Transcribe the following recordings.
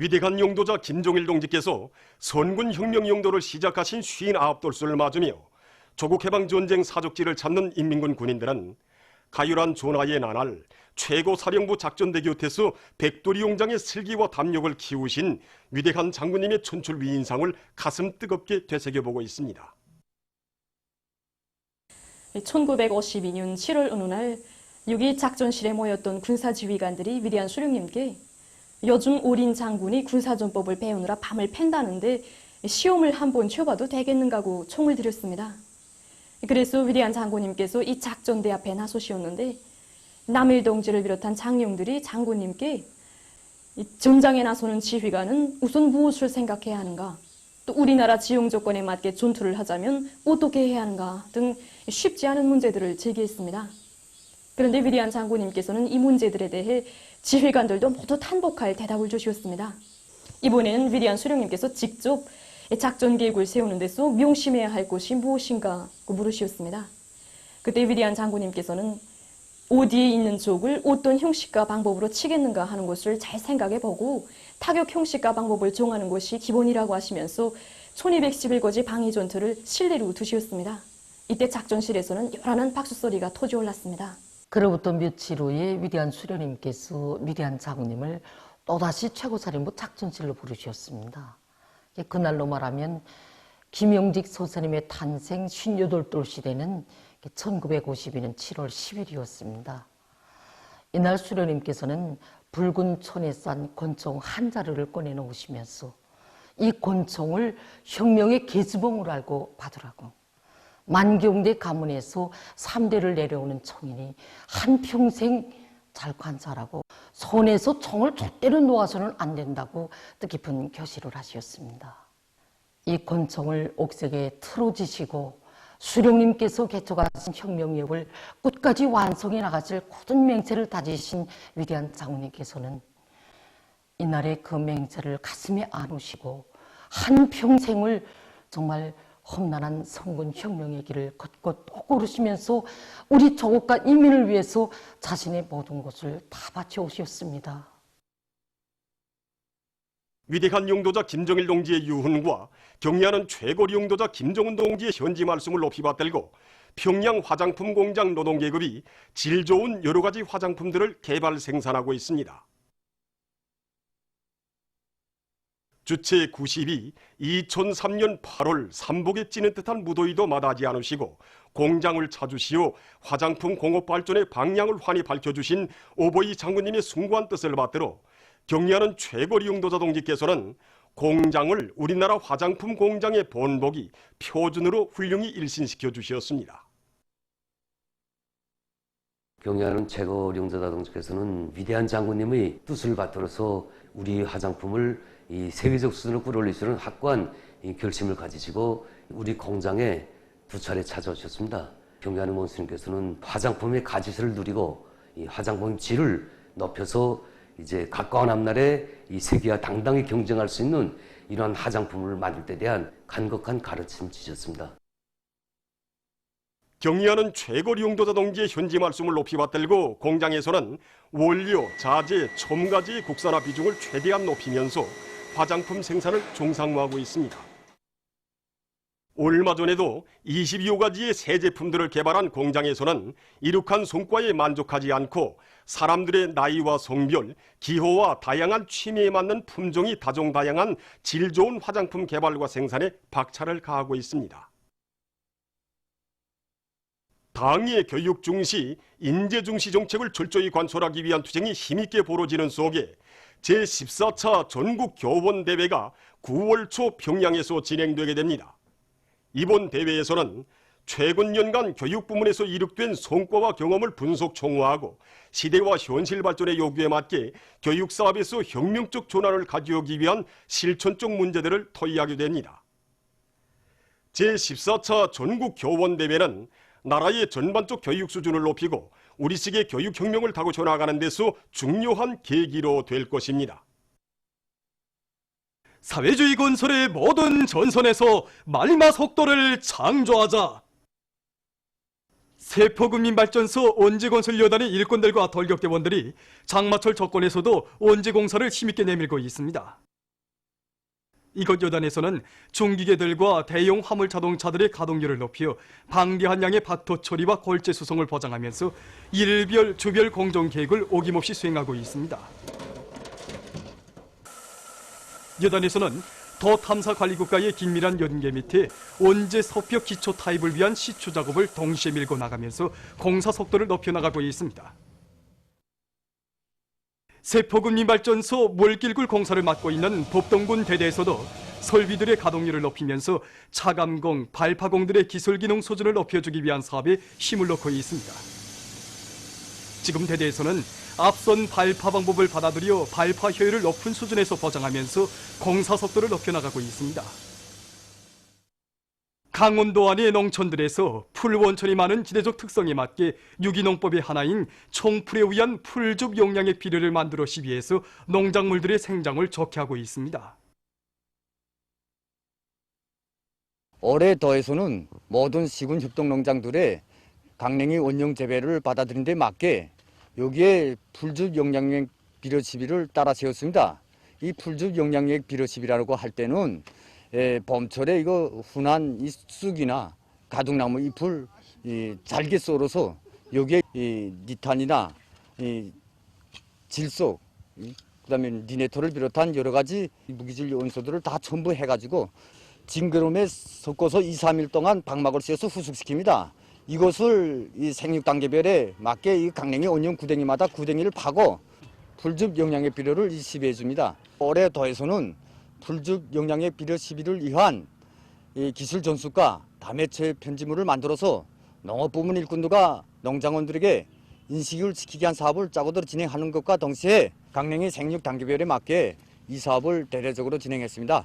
위대한 용도자 김종일 동지께서 선군 혁명 용도를 시작하신 59돌수를 맞으며 조국 해방 전쟁 사족지를 찾는 인민군 군인들은 가열한 전하의 나날 최고 사령부 작전대 곁에서 백돌이 용장의 슬기와 담력을 키우신 위대한 장군님의 춘출 위인상을 가슴 뜨겁게 되새겨보고 있습니다. 1952년 7월 어느 날 6.2 작전실에 모였던 군사지휘관들이 위대한 수령님께 요즘 어린 장군이 군사전법을 배우느라 밤을 팬다는데 시험을 한번 쳐봐도 되겠는가고 총을 드렸습니다. 그래서 위대한 장군님께서 이 작전대 앞에 나서시었는데 남일 동지를 비롯한 장령들이 장군님께 전장에 나서는 지휘관은 우선 무엇을 생각해야 하는가, 또 우리나라 지형 조건에 맞게 전투를 하자면 어떻게 해야 하는가 등 쉽지 않은 문제들을 제기했습니다. 그런데 위대한 장군님께서는 이 문제들에 대해 지휘관들도 모두 탄복할 대답을 주셨습니다. 이번에는 위대한 수령님께서 직접 작전 계획을 세우는 데서 명심해야 할 것이 무엇인가 물으셨습니다. 그때 위대한 장군님께서는 어디에 있는 적을 어떤 형식과 방법으로 치겠는가 하는 것을 잘 생각해보고 타격 형식과 방법을 정하는 것이 기본이라고 하시면서 1211거지 방위 전투를 실내로 두셨습니다. 이때 작전실에서는 요란한 박수소리가 터져올랐습니다. 그로부터 며칠 후에 위대한 수령님께서 위대한 장군님을 또다시 최고사령부 작전실로 부르셨습니다. 그날로 말하면 김영직 소사님의 탄생 58돌 시대는 1952년 7월 10일이었습니다. 이날 수령님께서는 붉은 촌에 싼 권총 한 자루를 꺼내놓으시면서 이 권총을 혁명의 계수봉으로 알고 받으라고, 만경대 가문에서 3대를 내려오는 총이니 한평생 잘 관찰하고 손에서 총을 절대로 놓아서는 안 된다고 뜻깊은 교시를 하셨습니다. 이 권총을 옥색에 틀어지시고 수령님께서 개척하신 혁명력을 끝까지 완성해 나가실 굳은 맹세를 다지신 위대한 장군님께서는 이날의 그 맹세를 가슴에 안으시고 한평생을 정말 험난한 성군 혁명의 길을 걷고 또 걸으시면서 우리 조국과 인민을 위해서 자신의 모든 것을 다 바쳐 오셨습니다. 위대한 용도자 김정일 동지의 유훈과 경의하는 최고리 용도자 김정은 동지의 현지 말씀을 높이 받들고 평양 화장품 공장 노동계급이 질 좋은 여러 가지 화장품들을 개발 생산하고 있습니다. 주체 90이 2003년 8월 삼복에 찌는 듯한 무더위도 마다하지 않으시고 공장을 찾으시어 화장품 공업 발전의 방향을 환히 밝혀주신 오보이 장군님의 숭고한 뜻을 받들어 경의하는 최고리 용도자 동지께서는 공장을 우리나라 화장품 공장의 본보기 표준으로 훌륭히 일신시켜 주셨습니다. 경의하는 최고리 용도자 동지께서는 위대한 장군님의 뜻을 받들어서 우리 화장품을 이 세계적 수준으로 끌어올릴 수 있는 확고한 결심을 가지시고 우리 공장에 두 차례 찾아오셨습니다. 경의하는 원수님께서는 화장품의 가치를 누리고 이 화장품 질을 높여서 이제 가까운 앞날에 이 세계와 당당히 경쟁할 수 있는 이러한 화장품을 만들 때 대한 간곡한 가르침을 주셨습니다. 경의하는 최고리 용도자 동지의 현지 말씀을 높이 받들고 공장에서는 원료, 자재, 첨가제의 국산화 비중을 최대한 높이면서 화장품 생산을 정상화하고 있습니다. 얼마 전에도 22여 가지의 새 제품들을 개발한 공장에서는 이룩한 성과에 만족하지 않고 사람들의 나이와 성별, 기호와 다양한 취미에 맞는 품종이 다종다양한 질 좋은 화장품 개발과 생산에 박차를 가하고 있습니다. 당의 교육 중시, 인재 중시 정책을 철저히 관철하기 위한 투쟁이 힘있게 벌어지는 속에 제14차 전국 교원대회가 9월 초 평양에서 진행되게 됩니다. 이번 대회에서는 최근 년간 교육부문에서 이룩된 성과와 경험을 분석 총화하고 시대와 현실 발전의 요구에 맞게 교육사업에서 혁명적 전환을 가져오기 위한 실천적 문제들을 토의하게 됩니다. 제14차 전국 교원대회는 나라의 전반적 교육 수준을 높이고 우리식의 교육혁명을 타고쳐 나가는 데서 중요한 계기로 될 것입니다. 사회주의 건설의 모든 전선에서 말마 속도를 창조하자. 세포국민발전소 원지건설 여단의 일꾼들과 돌격대원들이 장마철 조건에서도 원지공사를 힘있게 내밀고 있습니다. 이곳 여단에서는 중기계들과 대형 화물 자동차들의 가동률을 높여 방대한 양의 박토 처리와 골재 수송을 보장하면서 일별 주별 공정 계획을 어김없이 수행하고 있습니다. 여단에서는 더 탐사 관리국가의 긴밀한 연계 밑에 원재 석벽 기초 타입을 위한 시추 작업을 동시에 밀고 나가면서 공사 속도를 높여 나가고 있습니다. 세포금리발전소 물길굴 공사를 맡고 있는 법동군 대대에서도 설비들의 가동률을 높이면서 차감공, 발파공들의 기술기능 수준을 높여주기 위한 사업에 힘을 넣고 있습니다. 지금 대대에서는 앞선 발파 방법을 받아들여 발파 효율을 높은 수준에서 보장하면서 공사 속도를 높여나가고 있습니다. 강원도 안의 농촌들에서 풀원천이 많은 지대적 특성에 맞게 유기농법의 하나인 총풀에 의한 풀즙 용량의 비료를 만들어 시비해서 농작물들의 생장을 좋게 하고 있습니다. 올해 더에서는 모든 시군 협동농장들의 강냉이 원용 재배를 받아들인 데 맞게 여기에 풀즙 영양액 비료 시비를 따라 세웠습니다. 이 풀즙 영양액 비료 시비라고 할 때는 봄철에 이거 흔한 이 쑥이나 가둑나무 잎을 잘게 썰어서 여기에 니탄이나 질소, 그다음에 니네토를 비롯한 여러 가지 무기질 요소들을 다 첨부해가지고 징그럼에 섞어서 2, 3일 동안 방막을 씌워서 후숙시킵니다. 이것을 이 생육 단계별에 맞게 이 강냉이 원용 구덩이마다 구덩이를 파고 풀즙 영양액 비료를 시비해 줍니다. 올해 더에서는 풀즙 영양액 비료 시비를 위한 이 기술 전수과 다매체 편지물을 만들어서 농업부문 일꾼들과 농장원들에게 인식을 시키게 한 사업을 짜고도 진행하는 것과 동시에 강냉이 생육 단계별에 맞게 이 사업을 대대적으로 진행했습니다.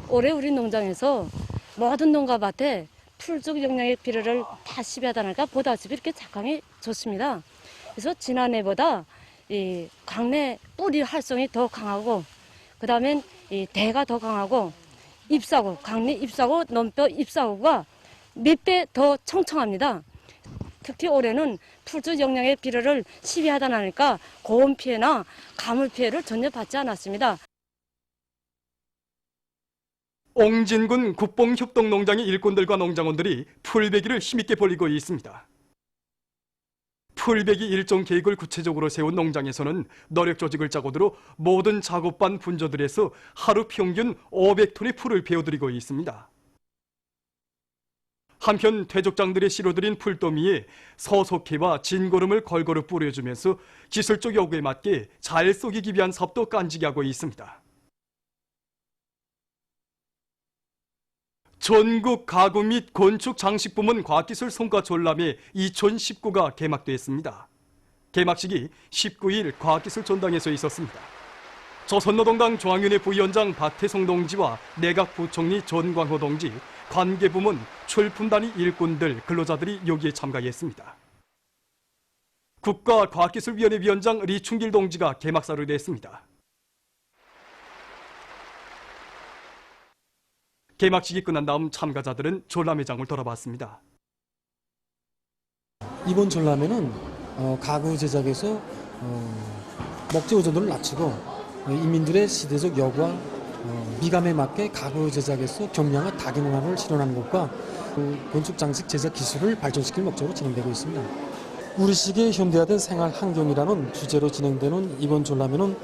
올해 우리 농장에서 모든 농가밭에 풀즙 영양액 비료를 다 시비하다니까 보다시피 이렇게 작황이 좋습니다. 그래서 지난해보다 이 강내 뿌리 활성이 더 강하고 그다음엔 이 대가 더 강하고 잎사구, 강내 잎사구, 논뼈 잎사구가 몇 배 더 청청합니다. 특히 올해는 풀즙 영양액 비료를 시비하다 나니까 고온 피해나 가물 피해를 전혀 받지 않았습니다. 옹진군 국봉협동농장의 일꾼들과 농장원들이 풀베기를 힘있게 벌이고 있습니다. 풀베기 일정 계획을 구체적으로 세운 농장에서는 노력 조직을 짜고 들어 모든 작업반 분조들에서 하루 평균 500톤의 풀을 베어들이고 있습니다. 한편 퇴적장들의 실어들인 풀더미에 서석회와 진거름을 걸걸을 뿌려주면서 기술적 요구에 맞게 잘 쏘기기 위한 사업도 깐지게 하고 있습니다. 전국 가구 및 건축 장식 부문 과학기술 성과 전람회 2019가 개막됐습니다. 개막식이 19일 과학기술 전당에서 있었습니다. 조선노동당 중앙위원회 부위원장 박태성 동지와 내각 부총리 전광호 동지, 관계부문, 출품단위 일꾼들, 근로자들이 여기에 참가했습니다. 국가과학기술위원회 위원장 리충길 동지가 개막사를 냈습니다. 개막식이 끝난 다음 참가자들은 전람회장을 돌아봤습니다. 이번 전람회는 가구 제작에서 목재 의존도를 낮추고 인민들의 시대적 요구와 미감에 맞게 가구 제작에서 경량화 다기능화를 실현하는 것과 건축 장식 제작 기술을 발전시킬 목적으로 진행되고 있습니다. 우리식의 현대화된 생활 환경이라는 주제로 진행되는 이번 전람회는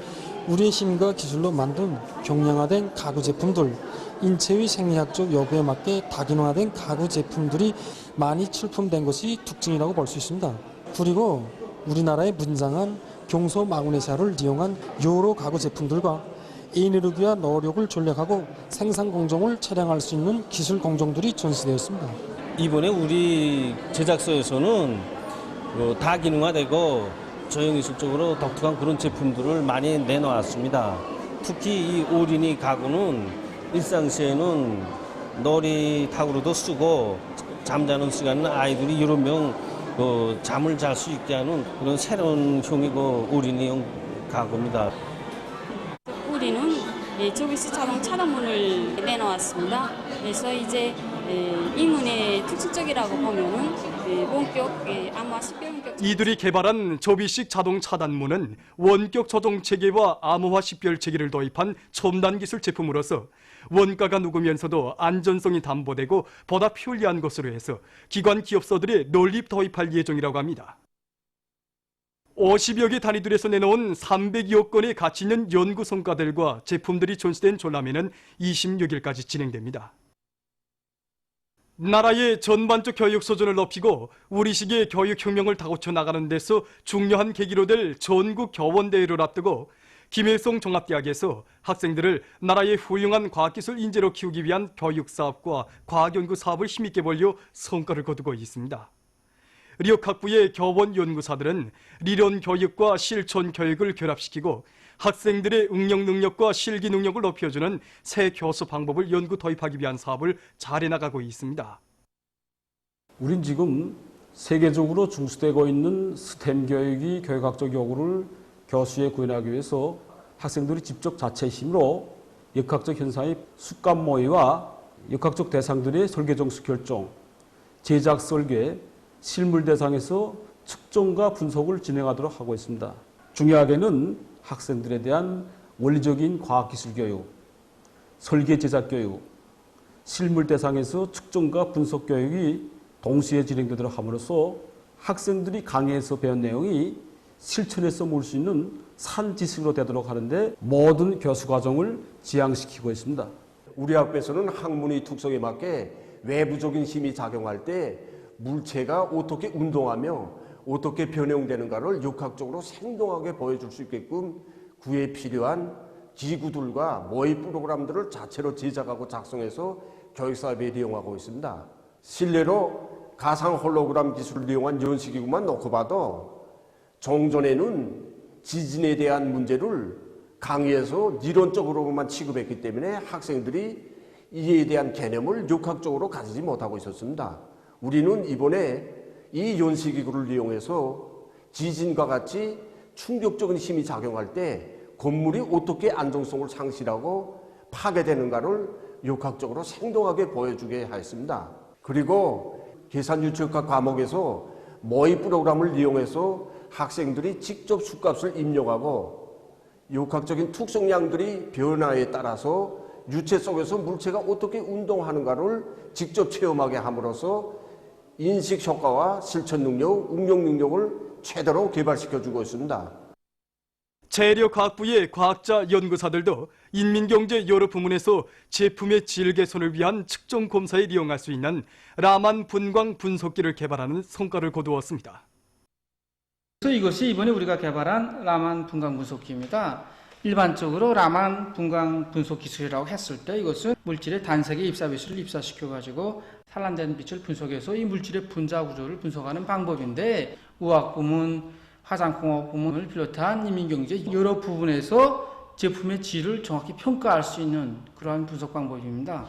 우리의 힘과 기술로 만든 경량화된 가구 제품들, 인체의 생리학적 요구에 맞게 다기능화된 가구 제품들이 많이 출품된 것이 특징이라고 볼 수 있습니다. 그리고 우리나라의 문장한 경소 마그네시아를 이용한 여러 가구 제품들과 에너지와 노력을 전략하고 생산 공정을 차량할 수 있는 기술 공정들이 전시되었습니다. 이번에 우리 제작소에서는 다기능화되고 저용기술적으로 독특한 그런 제품들을 많이 내놓았습니다. 특히 이 오리니 가구는 일상시에는 놀이탁으로도 쓰고 잠자는 시간은 아이들이 여러 명 잠을 잘 수 있게 하는 그런 새로운 형의 오리니용 가구입니다. 우리는 조비스 자동 차단문을 내놓았습니다. 그래서 이제 이 문의 특징적이라고 보면은 이들이 개발한 접이식 자동 차단문은 원격 조종 체계와 암호화 식별 체계를 도입한 첨단 기술 제품으로서 원가가 높으면서도 안전성이 담보되고 보다 편리한 것으로 해서 기관 기업소들이 논립 도입할 예정이라고 합니다. 50여 개 단위들에서 내놓은 302억 건의 가치 있는 연구 성과들과 제품들이 전시된 전람회는 26일까지 진행됩니다. 나라의 전반적 교육 수준을 높이고 우리식의 교육혁명을 다고쳐 나가는 데서 중요한 계기로 될 전국 교원대회를 앞두고 김일성 종합대학에서 학생들을 나라의 훌륭한 과학기술 인재로 키우기 위한 교육사업과 과학연구 사업을 힘있게 벌려 성과를 거두고 있습니다. 리역학부의 교원 연구사들은理론 교육과 실천 교육을 결합시키고 학생들의 응용 능력과 실기 능력을 높여주는 새 교수 방법을 연구 도입하기 위한 사업을 잘해나가고 있습니다. 우린 지금 세계적으로 중수되고 있는 스템 교육이 교육학적 요구를 교수에 구현하기 위해서 학생들이 직접 자체 힘으로 역학적 현상의 습관 모의와 역학적 대상들의 설계 정수 결정, 제작 설계, 실물 대상에서 측정과 분석을 진행하도록 하고 있습니다. 중요하게는 학생들에 대한 원리적인 과학기술 교육, 설계 제작 교육, 실물 대상에서 측정과 분석 교육이 동시에 진행되도록 함으로써 학생들이 강의에서 배운 내용이 실천해서 모을 수 있는 산 지식으로 되도록 하는데 모든 교수 과정을 지향시키고 있습니다. 우리 학교에서는 학문의 특성에 맞게 외부적인 힘이 작용할 때 물체가 어떻게 운동하며 어떻게 변형되는가를 역학적으로 생동하게 보여줄 수 있게끔 그에 필요한 기구들과 모의 프로그램들을 자체로 제작하고 작성해서 교육사업에 이용하고 있습니다. 실내로 가상 홀로그램 기술을 이용한 연식기구만 놓고 봐도 종전에는 지진에 대한 문제를 강의에서 이론적으로만 취급했기 때문에 학생들이 이에 대한 개념을 역학적으로 가지지 못하고 있었습니다. 우리는 이번에 이 연식기구를 이용해서 지진과 같이 충격적인 힘이 작용할 때 건물이 어떻게 안정성을 상실하고 파괴되는가를 역학적으로 생동하게 보여주게 하였습니다. 그리고 계산유추역학 과목에서 모의 프로그램을 이용해서 학생들이 직접 수값을 입력하고 역학적인 특성량들이 변화에 따라서 유체 속에서 물체가 어떻게 운동하는가를 직접 체험하게 함으로써 인식 효과와 실천 능력, 응용 능력을 최대로 개발시켜주고 있습니다. 재료과학부의 과학자 연구사들도 인민경제 여러 부문에서 제품의 질 개선을 위한 측정 검사에 이용할 수 있는 라만 분광 분석기를 개발하는 성과를 거두었습니다. 그래서 이것이 이번에 우리가 개발한 라만 분광 분석기입니다. 일반적으로 라만 분광 분석 기술이라고 했을 때 이것은 물질의 단색의 입사비수를 입사시켜가지고 산란된 빛을 분석해서 이 물질의 분자 구조를 분석하는 방법인데 우학 부문, 화장공업 부문을 비롯한 인민경제 여러 부분에서 제품의 질을 정확히 평가할 수 있는 그러한 분석 방법입니다.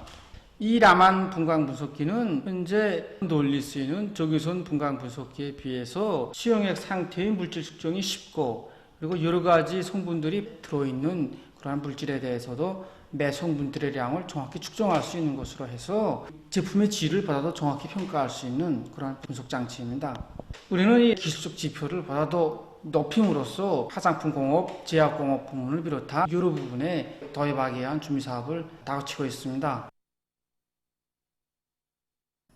이 라만 분광 분석기는 현재 널리 쓰이는 적외선 분광 분석기에 비해서 수용액 상태의 물질 측정이 쉽고 그리고 여러 가지 성분들이 들어있는 그러한 물질에 대해서도 매 성분들의 양을 정확히 측정할 수 있는 것으로 해서 제품의 질을 보다도 정확히 평가할 수 있는 그러한 분석 장치입니다. 우리는 이 기술적 지표를 보다도 높임으로써 화장품 공업, 제약 공업 부문을 비롯한 여러 부분에 도입하기 위한 준비 사업을 다그치고 있습니다.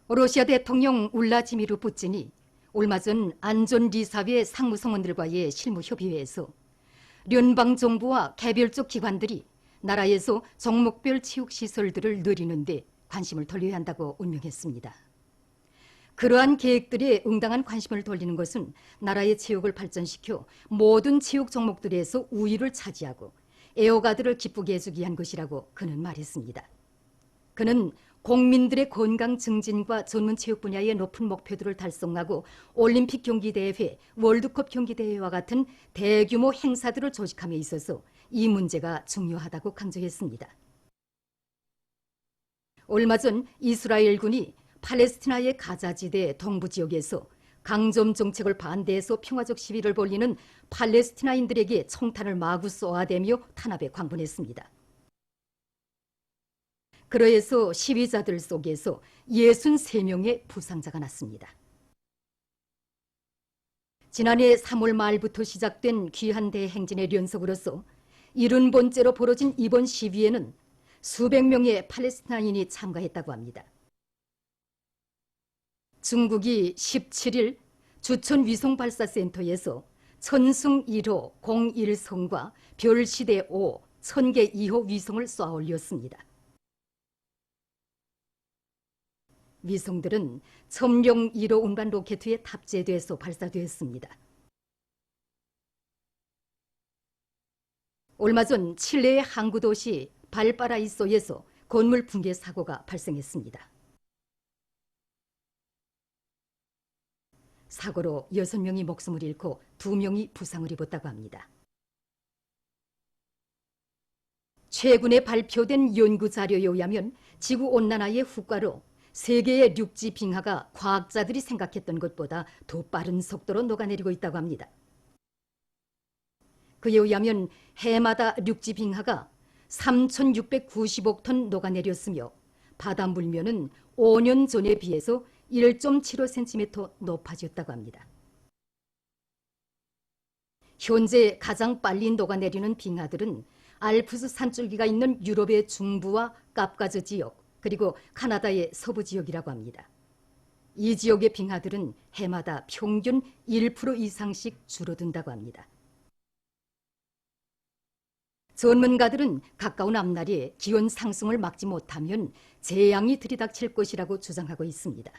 러시아 대통령 울라지미르 푸틴이 얼마 전 안전리사회 상무성원들과의 실무협의회에서聯邦정부와 개별적 기관들이 나라에서 종목별 체육시설들을 늘리는데 관심을 돌려야 한다고 운명했습니다. 그러한 계획들에 응당한 관심을 돌리는 것은 나라의 체육을 발전시켜 모든 체육 종목들에서 우위를 차지하고 애호가들을 기쁘게 해주기 위한 것이라고 그는 말했습니다. 그는 국민들의 건강 증진과 전문 체육 분야의 높은 목표들을 달성하고 올림픽 경기대회, 월드컵 경기대회와 같은 대규모 행사들을 조직함에 있어서 이 문제가 중요하다고 강조했습니다. 얼마 전 이스라엘군이 팔레스티나의 가자지대 동부 지역에서 강점 정책을 반대해서 평화적 시위를 벌이는 팔레스티나인들에게 총탄을 마구 쏘아대며 탄압에 광분했습니다. 그러해서 시위자들 속에서 63명의 부상자가 났습니다. 지난해 3월 말부터 시작된 귀한 대행진의 연속으로서 70번째로 벌어진 이번 시위에는 수백 명의 팔레스타인이 참가했다고 합니다. 중국이 17일 주천 위성발사센터에서 천승 1호 01성과 별시대 5 1000개 2호 위성을 쏘아 올렸습니다. 위성들은 첨령 1호 운반 로켓에 탑재돼서 발사되었습니다. 얼마 전 칠레의 항구 도시 발파라이소에서 건물 붕괴 사고가 발생했습니다. 사고로 6명이 목숨을 잃고 2명이 부상을 입었다고 합니다. 최근에 발표된 연구 자료에 의하면 지구온난화의 후과로 세계의 육지 빙하가 과학자들이 생각했던 것보다 더 빠른 속도로 녹아내리고 있다고 합니다. 그에 의하면 해마다 육지 빙하가 3,690억 톤 녹아내렸으며 바다 물면은 5년 전에 비해서 1.75cm 높아졌다고 합니다. 현재 가장 빨리 녹아내리는 빙하들은 알프스 산줄기가 있는 유럽의 중부와 카프카즈 지역, 그리고 카나다의 서부 지역이라고 합니다. 이 지역의 빙하들은 해마다 평균 1% 이상씩 줄어든다고 합니다. 전문가들은 가까운 앞날에 기온 상승을 막지 못하면 재앙이 들이닥칠 것이라고 주장하고 있습니다.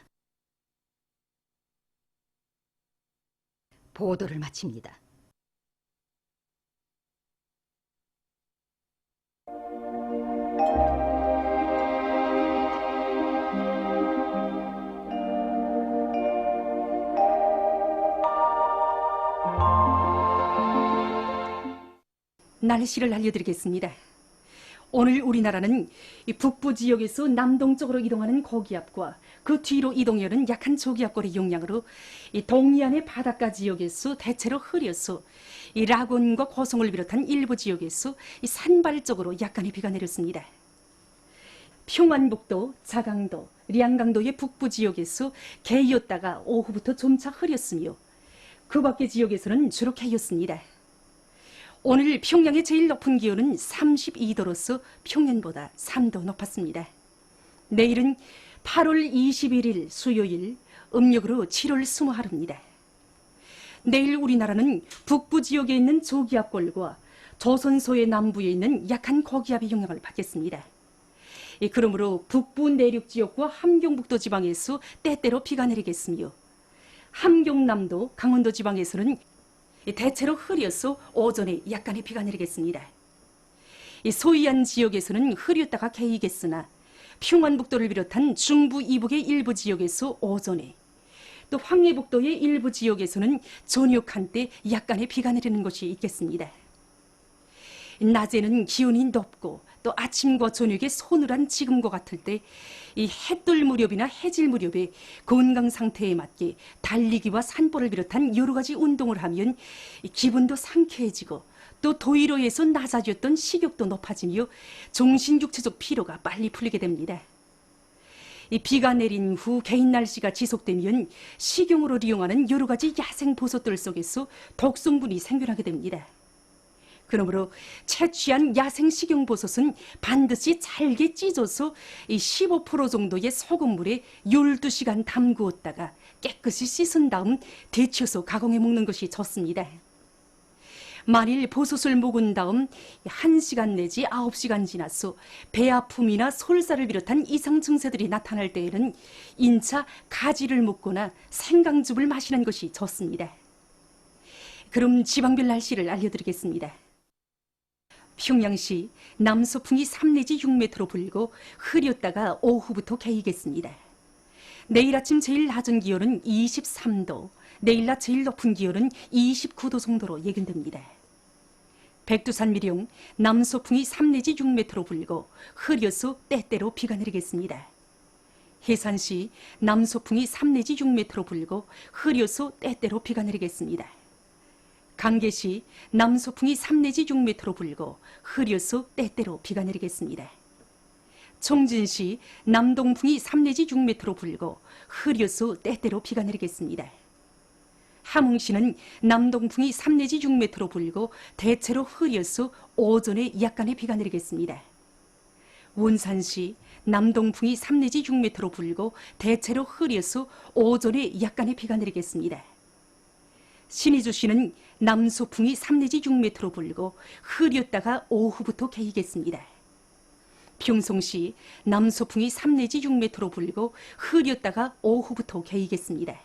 보도를 마칩니다. 날씨를 알려드리겠습니다. 오늘 우리나라는 이 북부 지역에서 남동쪽으로 이동하는 고기압과 그 뒤로 이동하는 약한 저기압골의 영향으로 이 동해안의 바닷가 지역에서 대체로 흐려서 이 라곤과 고성을 비롯한 일부 지역에서 이 산발 쪽으로 약간의 비가 내렸습니다. 평안북도, 자강도, 량강도의 북부 지역에서 개였다가 오후부터 점차 흐렸으며 그 밖의 지역에서는 주로 개였습니다. 오늘 평양의 제일 높은 기온은 32도로서 평년보다 3도 높았습니다. 내일은 8월 21일 수요일, 음력으로 7월 20하루입니다. 내일 우리나라는 북부 지역에 있는 저기압골과 조선소의 남부에 있는 약한 고기압의 영향을 받겠습니다. 그러므로 북부 내륙 지역과 함경북도 지방에서 때때로 비가 내리겠으며 함경남도, 강원도 지방에서는 대체로 흐려서 오전에 약간의 비가 내리겠습니다. 소이안 지역에서는 흐렸다가 개이겠으나 평안북도를 비롯한 중부 이북의 일부 지역에서 오전에, 또 황해북도의 일부 지역에서는 저녁 한때 약간의 비가 내리는 곳이 있겠습니다. 낮에는 기온이 높고 또 아침과 저녁에 서늘한 지금과 같을 때 이 해뜰 무렵이나 해질 무렵에 건강 상태에 맞게 달리기와 산보를 비롯한 여러 가지 운동을 하면 기분도 상쾌해지고 또 더위로 해서 낮아졌던 식욕도 높아지며 정신 육체적 피로가 빨리 풀리게 됩니다. 이 비가 내린 후 개인 날씨가 지속되면 식용으로 이용하는 여러 가지 야생 버섯들 속에서 독성분이 생겨나게 됩니다. 그러므로 채취한 야생 식용버섯은 반드시 잘게 찢어서 15% 정도의 소금물에 12시간 담그었다가 깨끗이 씻은 다음 데쳐서 가공해 먹는 것이 좋습니다. 만일 버섯을 먹은 다음 1시간 내지 9시간 지나서 배 아픔이나 설사를 비롯한 이상 증세들이 나타날 때에는 인차 가지를 먹거나 생강즙을 마시는 것이 좋습니다. 그럼 지방별 날씨를 알려드리겠습니다. 평양시 남서풍이 3 내지 6m로 불고 흐렸다가 오후부터 개이겠습니다. 내일 아침 제일 낮은 기온은 23도, 내일 낮 제일 높은 기온은 29도 정도로 예견됩니다. 백두산 미령 남서풍이 3 내지 6m로 불고 흐려서 때때로 비가 내리겠습니다. 해산시 남서풍이 3 내지 6m로 불고 흐려서 때때로 비가 내리겠습니다. 강계시 남서풍이 3 내지 6m로 불고 흐려서 때때로 비가 내리겠습니다. 총진시 남동풍이 3 내지 6m로 불고 흐려서 때때로 비가 내리겠습니다. 함흥시는 남동풍이 3 내지 6m로 불고 대체로 흐려서 오전에 약간의 비가 내리겠습니다. 원산시 남동풍이 3 내지 6m로 불고 대체로 흐려서 오전에 약간의 비가 내리겠습니다. 신의주시는 남소풍이 3 내지 6m로 불고 흐렸다가 오후부터 개이겠습니다. 평송시 남소풍이 3 내지 6m로 불고 흐렸다가 오후부터 개이겠습니다.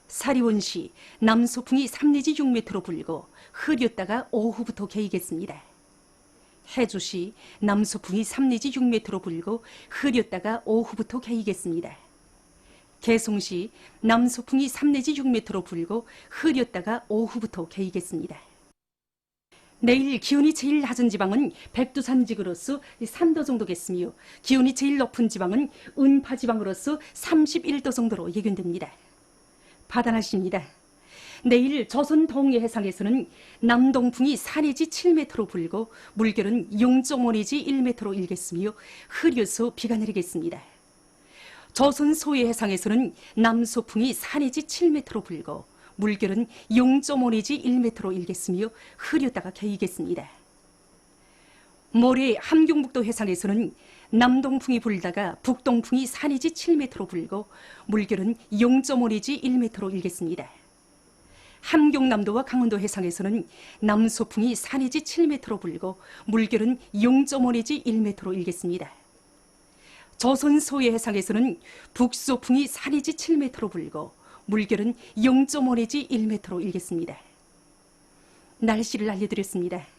사리원시 남소풍이 3 내지 6m로 불고 흐렸다가 오후부터 개이겠습니다. 해주시 남소풍이 3 내지 6m로 불고 흐렸다가 오후부터 개이겠습니다. 개송시 남소풍이 3 내지 6m로 불고 흐렸다가 오후부터 개이겠습니다. 내일 기온이 제일 낮은 지방은 백두산지구로서 3도 정도겠으며 기온이 제일 높은 지방은 은파지방으로서 31도 정도로 예견됩니다. 바다날씨입니다. 내일 조선 동해 해상에서는 남동풍이 4 내지 7m로 불고 물결은 0.5 내지 1m로 일겠으며 흐려서 비가 내리겠습니다. 조선 소해 해상에서는 남소풍이 4 내지 7m로 불고 물결은 0.5 내지 1m로 일겠으며 흐렸다가 개이겠습니다. 모레 함경북도 해상에서는 남동풍이 불다가 북동풍이 4 내지 7m로 불고 물결은 0.5 내지 1m로 일겠습니다. 함경남도와 강원도 해상에서는 남소풍이 4 내지 7m로 불고 물결은 0.5 내지 1m로 일겠습니다. 조선 소해 해상에서는 북소풍이 4 내지 7m로 불고 물결은 0.5 내지 1m로 일겠습니다. 날씨를 알려드렸습니다.